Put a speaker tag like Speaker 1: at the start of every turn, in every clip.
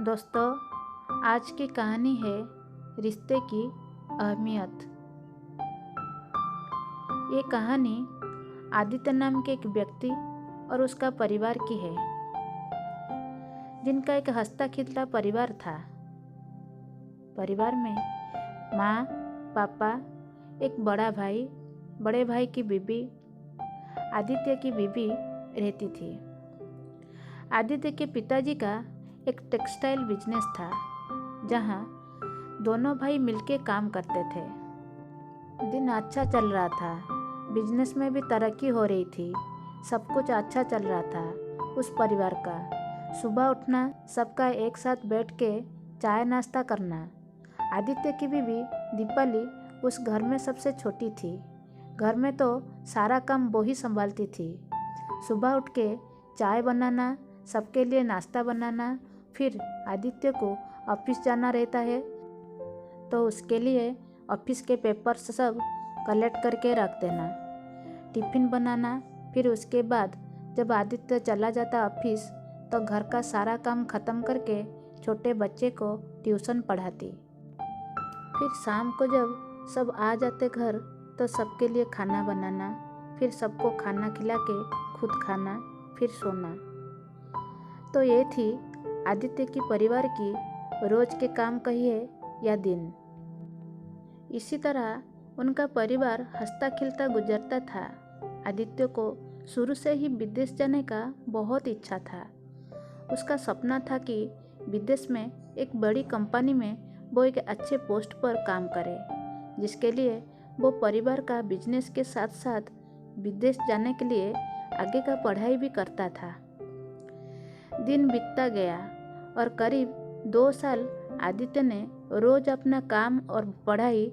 Speaker 1: दोस्तों, आज की कहानी है रिश्ते की अहमियत। ये कहानी आदित्य नाम के एक व्यक्ति और उसका परिवार की है, जिनका एक हंसता खिलता परिवार था। परिवार में माँ, पापा, एक बड़ा भाई, बड़े भाई की बीबी, आदित्य की बीबी रहती थी। आदित्य के पिताजी का एक टेक्सटाइल बिजनेस था, जहाँ दोनों भाई मिलके काम करते थे। दिन अच्छा चल रहा था, बिजनेस में भी तरक्की हो रही थी, सब कुछ अच्छा चल रहा था। उस परिवार का सुबह उठना, सबका एक साथ बैठ के चाय नाश्ता करना। आदित्य की बीवी दीपाली उस घर में सबसे छोटी थी। घर में तो सारा काम वो ही संभालती थी। सुबह उठ के चाय बनाना, सबके लिए नाश्ता बनाना, फिर आदित्य को ऑफिस जाना रहता है तो उसके लिए ऑफिस के पेपर्स सब कलेक्ट करके रख देना, टिफ़िन बनाना। फिर उसके बाद जब आदित्य चला जाता ऑफिस तो घर का सारा काम ख़त्म करके छोटे बच्चे को ट्यूशन पढ़ाती। फिर शाम को जब सब आ जाते घर तो सबके लिए खाना बनाना, फिर सबको खाना खिला के खुद खाना, फिर सोना। तो ये थी आदित्य की परिवार की रोज के काम कहिए या दिन। इसी तरह उनका परिवार हंसता खिलता गुजरता था। आदित्य को शुरू से ही विदेश जाने का बहुत इच्छा था। उसका सपना था कि विदेश में एक बड़ी कंपनी में वो एक अच्छे पोस्ट पर काम करे, जिसके लिए वो परिवार का बिजनेस के साथ साथ विदेश जाने के लिए आगे का पढ़ाई भी करता था। दिन बीतता गया और करीब 2 साल आदित्य ने रोज अपना काम और पढ़ाई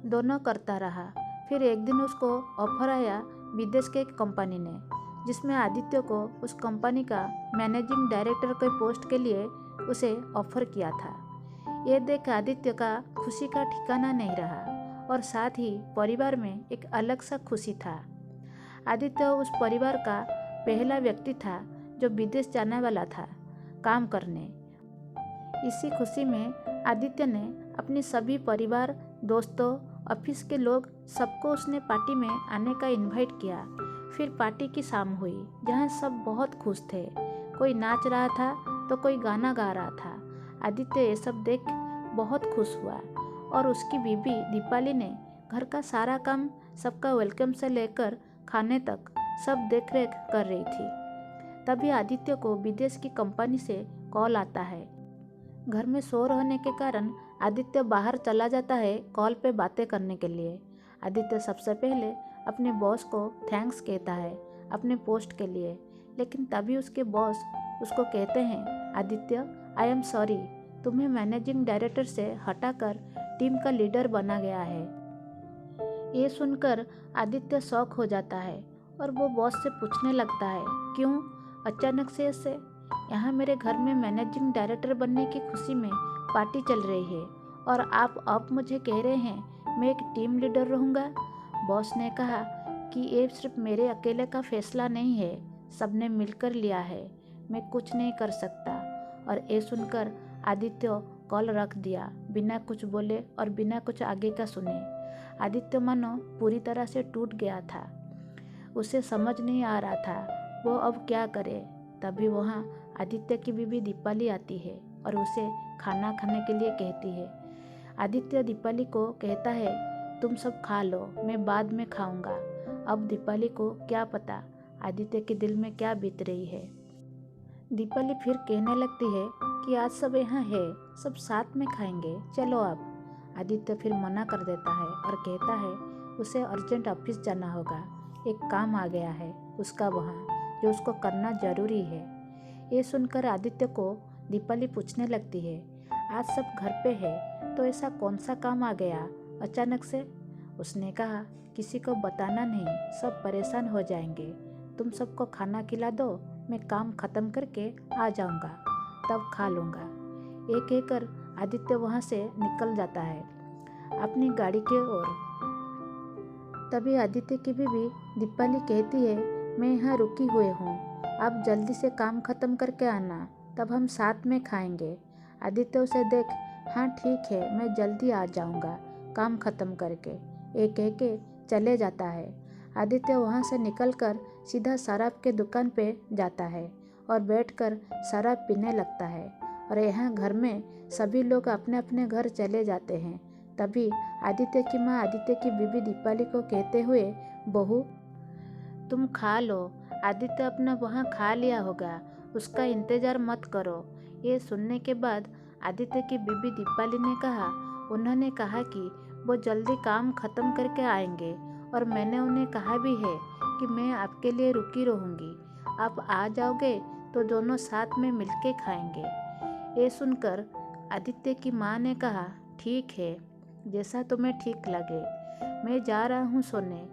Speaker 1: दोनों करता रहा। फिर एक दिन उसको ऑफर आया विदेश के एक कंपनी ने, जिसमें आदित्य को उस कंपनी का मैनेजिंग डायरेक्टर के पोस्ट के लिए उसे ऑफर किया था। ये देख आदित्य का खुशी का ठिकाना नहीं रहा और साथ ही परिवार में एक अलग सा खुशी था। आदित्य उस परिवार का पहला व्यक्ति था जो विदेश जाने वाला था काम करने। इसी खुशी में आदित्य ने अपने सभी परिवार, दोस्तों, ऑफिस के लोग, सबको उसने पार्टी में आने का इनवाइट किया। फिर पार्टी की शाम हुई, जहाँ सब बहुत खुश थे। कोई नाच रहा था तो कोई गाना गा रहा था। आदित्य ये सब देख बहुत खुश हुआ और उसकी बीबी दीपाली ने घर का सारा काम, सबका वेलकम से लेकर खाने तक सब देख रेख कर रही थी। तभी आदित्य को विदेश की कंपनी से कॉल आता है। घर में शोर होने के कारण आदित्य बाहर चला जाता है कॉल पे बातें करने के लिए। आदित्य सबसे पहले अपने बॉस को थैंक्स कहता है अपने पोस्ट के लिए, लेकिन तभी उसके बॉस उसको कहते हैं, आदित्य, आई एम सॉरी, तुम्हें मैनेजिंग डायरेक्टर से हटाकर टीम का लीडर बना गया है। ये सुनकर आदित्य शॉक हो जाता है और वो बॉस से पूछने लगता है, क्यों अचानक से ऐसे? यहाँ मेरे घर में मैनेजिंग डायरेक्टर बनने की खुशी में पार्टी चल रही है और आप मुझे कह रहे हैं मैं एक टीम लीडर रहूँगा। बॉस ने कहा कि ये सिर्फ मेरे अकेले का फैसला नहीं है, सबने मिलकर लिया है, मैं कुछ नहीं कर सकता। और ये सुनकर आदित्य कॉल रख दिया, बिना कुछ बोले और बिना कुछ आगे का सुने। आदित्य मानो पूरी तरह से टूट गया था। उसे समझ नहीं आ रहा था वो अब क्या करे। तभी वहाँ आदित्य की बीवी दीपाली आती है और उसे खाना खाने के लिए कहती है। आदित्य दीपाली को कहता है, तुम सब खा लो, मैं बाद में खाऊंगा। अब दीपाली को क्या पता आदित्य के दिल में क्या बीत रही है। दीपाली फिर कहने लगती है कि आज सब यहाँ है, सब साथ में खाएंगे, चलो अब। आदित्य फिर मना कर देता है और कहता है उसे अर्जेंट ऑफिस जाना होगा, एक काम आ गया है उसका वहाँ, जो उसको करना जरूरी है। ये सुनकर आदित्य को दीपाली पूछने लगती है, आज सब घर पे है तो ऐसा कौन सा काम आ गया अचानक से? उसने कहा, किसी को बताना नहीं, सब परेशान हो जाएंगे, तुम सबको खाना खिला दो, मैं काम खत्म करके आ जाऊंगा, तब खा लूँगा। ये कहकर आदित्य वहाँ से निकल जाता है अपनी गाड़ी की ओर। तभी आदित्य की बीवी दीपाली कहती है, मैं यहाँ रुकी हुए हूँ, आप जल्दी से काम खत्म करके आना, तब हम साथ में खाएंगे। आदित्य उसे देख हाँ ठीक है, मैं जल्दी आ जाऊंगा काम ख़त्म करके, ये कह के चले जाता है। आदित्य वहाँ से निकलकर सीधा शराब के दुकान पे जाता है और बैठकर शराब पीने लगता है। और यहाँ घर में सभी लोग अपने अपने घर चले जाते हैं। तभी आदित्य की माँ आदित्य की बीबी दीपाली को कहते हुए, बहू तुम खा लो, आदित्य अपना वहाँ खा लिया होगा, उसका इंतज़ार मत करो। ये सुनने के बाद आदित्य की बीबी दीपाली ने कहा, उन्होंने कहा कि वो जल्दी काम ख़त्म करके आएंगे और मैंने उन्हें कहा भी है कि मैं आपके लिए रुकी रहूँगी, आप आ जाओगे तो दोनों साथ में मिलके खाएंगे। ये सुनकर आदित्य की माँ ने कहा, ठीक है, जैसा तुम्हें ठीक लगे, मैं जा रहा हूँ सोने।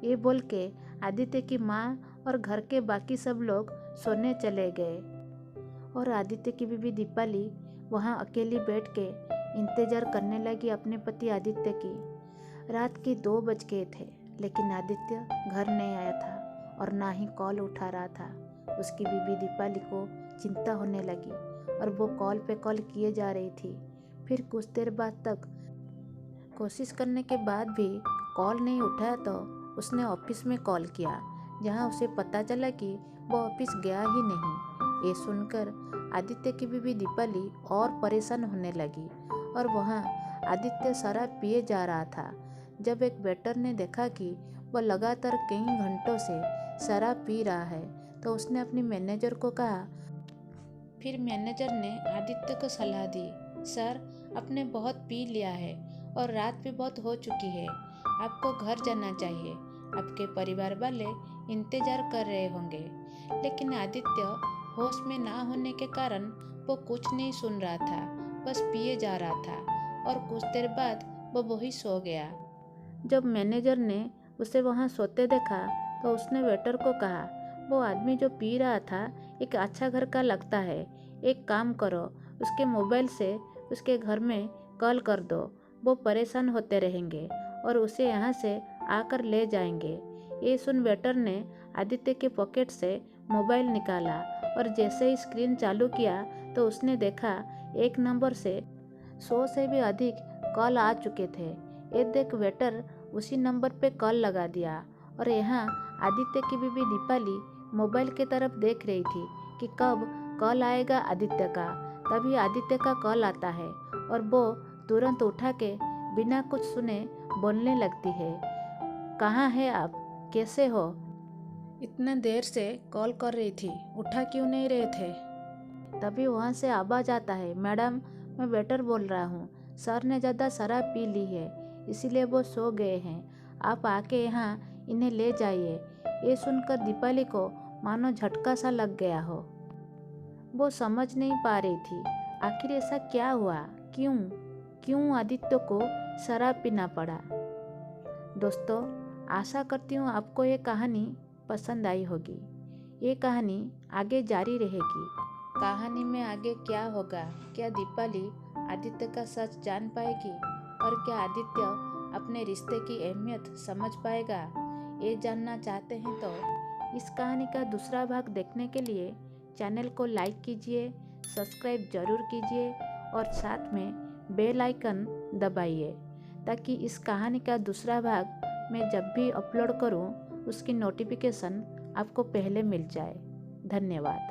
Speaker 1: ये बोल के आदित्य की माँ और घर के बाकी सब लोग सोने चले गए और आदित्य की बीबी दीपाली वहाँ अकेली बैठ के इंतज़ार करने लगी अपने पति आदित्य की। रात के 2 बज गए थे, लेकिन आदित्य घर नहीं आया था और ना ही कॉल उठा रहा था। उसकी बीबी दीपाली को चिंता होने लगी और वो कॉल पे कॉल किए जा रही थी। फिर कुछ देर बाद तक कोशिश करने के बाद भी कॉल नहीं उठाया तो उसने ऑफिस में कॉल किया, जहां उसे पता चला कि वो ऑफिस गया ही नहीं। ये सुनकर आदित्य की बीबी दीपाली और परेशान होने लगी और वहाँ आदित्य शराब पिए जा रहा था। जब एक वेटर ने देखा कि वह लगातार कई घंटों से शराब पी रहा है तो उसने अपनी मैनेजर को कहा। फिर मैनेजर ने आदित्य को सलाह दी, सर आपने बहुत पी लिया है और रात भी बहुत हो चुकी है, आपको घर जाना चाहिए, आपके परिवार वाले इंतजार कर रहे होंगे। लेकिन आदित्य होश में ना होने के कारण वो कुछ नहीं सुन रहा था, बस पिए जा रहा था और कुछ देर बाद वो वही सो गया। जब मैनेजर ने उसे वहाँ सोते देखा तो उसने वेटर को कहा, वो आदमी जो पी रहा था एक अच्छा घर का लगता है, एक काम करो, उसके मोबाइल से उसके घर में कॉल कर दो, वो परेशान होते रहेंगे और उसे यहाँ से आकर ले जाएंगे। ये सुन वेटर ने आदित्य के पॉकेट से मोबाइल निकाला और जैसे ही स्क्रीन चालू किया तो उसने देखा एक नंबर से 100 से भी अधिक कॉल आ चुके थे। ये देख वेटर उसी नंबर पे कॉल लगा दिया और यहाँ आदित्य की बीबी दीपाली मोबाइल की तरफ देख रही थी कि कब कॉल आएगा आदित्य का। तभी आदित्य का कॉल आता है और वो तुरंत उठा के बिना कुछ सुने बोलने लगती है, कहाँ है आप, कैसे हो, इतने देर से कॉल कर रही थी, उठा क्यों नहीं रहे थे। तभी वहाँ से आवाज़ आता है, मैडम मैं वेटर बोल रहा हूँ, सर ने ज़्यादा शराब पी ली है इसीलिए वो सो गए हैं, आप आके यहाँ इन्हें ले जाइए। ये सुनकर दीपाली को मानो झटका सा लग गया हो। वो समझ नहीं पा रही थी आखिर ऐसा क्या हुआ, क्यों आदित्य को शराब पीना पड़ा। दोस्तों, आशा करती हूँ आपको ये कहानी पसंद आई होगी। ये कहानी आगे जारी रहेगी। कहानी में आगे क्या होगा, क्या दीपाली आदित्य का सच जान पाएगी और क्या आदित्य अपने रिश्ते की अहमियत समझ पाएगा, ये जानना चाहते हैं तो इस कहानी का दूसरा भाग देखने के लिए चैनल को लाइक कीजिए, सब्सक्राइब जरूर कीजिए और साथ में बेल आइकन दबाइए ताकि इस कहानी का दूसरा भाग मैं जब भी अपलोड करूं उसकी नोटिफिकेशन आपको पहले मिल जाए। धन्यवाद।